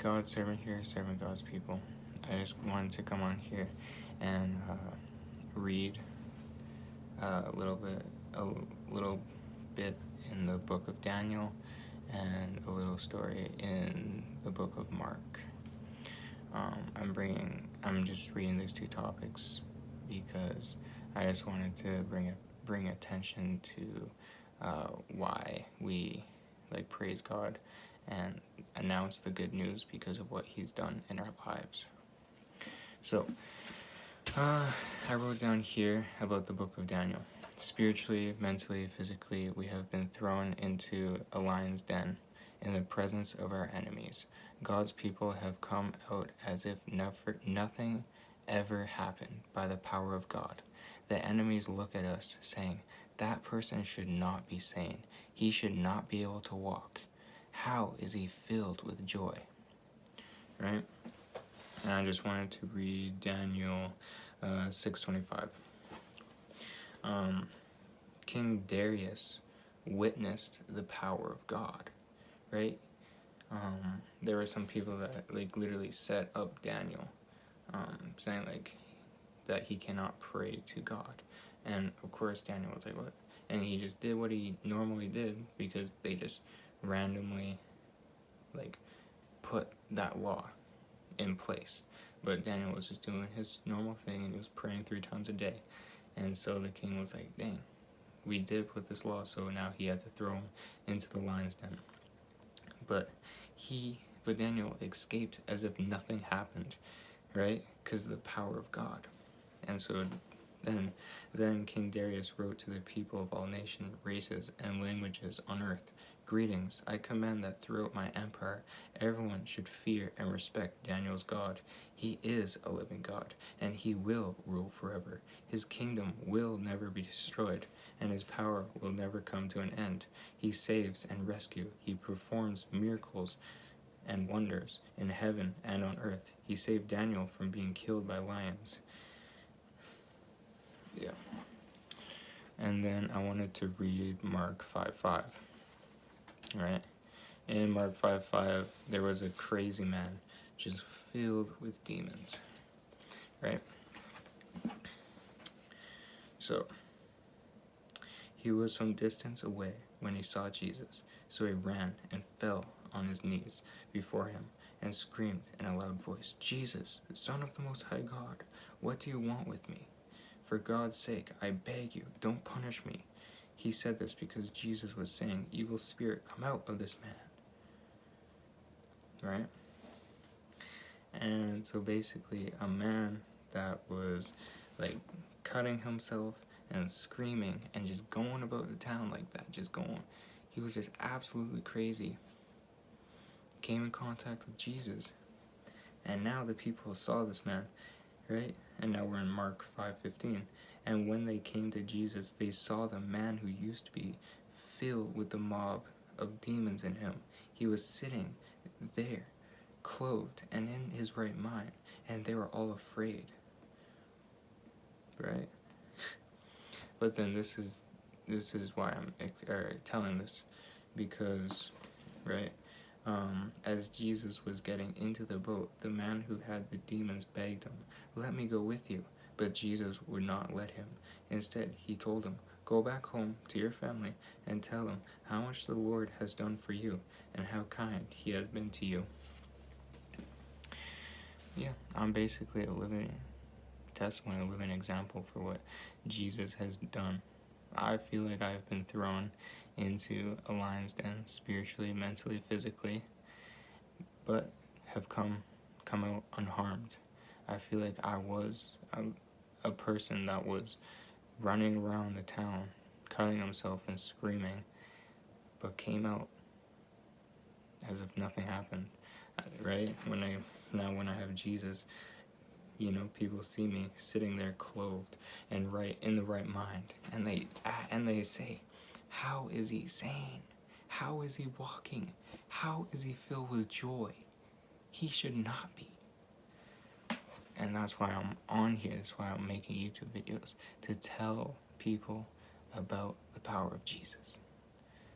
God's servant here, serving God's people. I just wanted to come on here and read a little bit in the book of Daniel and a little story in the book of Mark. I'm just reading these two topics because I just wanted to bring attention to why we praise God and announce the good news because of what He's done in our lives. So, I wrote down here about the book of Daniel. Spiritually, mentally, physically, we have been thrown into a lion's den in the presence of our enemies. God's people have come out as if nothing ever happened by the power of God. The enemies look at us saying, "That person should not be sane. He should not be able to walk. How is he filled with joy?" Right? And I just wanted to read Daniel 6:25. King Darius witnessed the power of God, right? There were some people that literally set up Daniel, saying that he cannot pray to God, and of course Daniel was like, "What?" And he just did what he normally did because they just randomly put that law in place. But Daniel was just doing his normal thing and he was praying 3 times a day. And so the king was like, "Dang, we did put this law," so now he had to throw him into the lion's den. But Daniel escaped as if nothing happened, right? Because of the power of God. And so then King Darius wrote to the people of all nations, races, and languages on earth, "Greetings, I command that throughout my empire, everyone should fear and respect Daniel's God. He is a living God, and he will rule forever. His kingdom will never be destroyed, and his power will never come to an end. He saves and rescues. He performs miracles and wonders in heaven and on earth. He saved Daniel from being killed by lions." Yeah. And then I wanted to read Mark 5:5. Right? In Mark 5:5, there was a crazy man just filled with demons. Right? So, he was some distance away when he saw Jesus. So he ran and fell on his knees before him and screamed in a loud voice, "Jesus, Son of the Most High God, what do you want with me? For God's sake, I beg you, don't punish me." He said this because Jesus was saying, "Evil spirit, come out of this man." Right? And so basically, a man that was cutting himself and screaming and just going about the town like that, he was just absolutely crazy, came in contact with Jesus. And now the people saw this man, right? And now we're in Mark 5:15. "And when they came to Jesus, they saw the man who used to be filled with the mob of demons in him. He was sitting there, clothed and in his right mind, and they were all afraid." Right? But then this is why I'm telling this, because, right, as Jesus was getting into the boat, the man who had the demons begged him, "Let me go with you." But Jesus would not let him. Instead, he told him, "Go back home to your family and tell them how much the Lord has done for you and how kind he has been to you." Yeah, I'm basically a living testimony, a living example for what Jesus has done. I feel like I've been thrown into a lion's den, spiritually, mentally, physically, but have come out unharmed. I feel like I was a person that was running around the town, cutting himself and screaming, but came out as if nothing happened. Right? When I have Jesus, people see me sitting there clothed and in the right mind, and they say, "How is he sane? How is he walking? How is he filled with joy? He should not be." And that's why I'm on here. That's why I'm making YouTube videos, to tell people about the power of Jesus.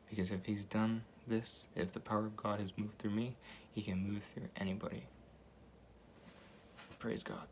Because if he's done this, if the power of God has moved through me, he can move through anybody. Praise God.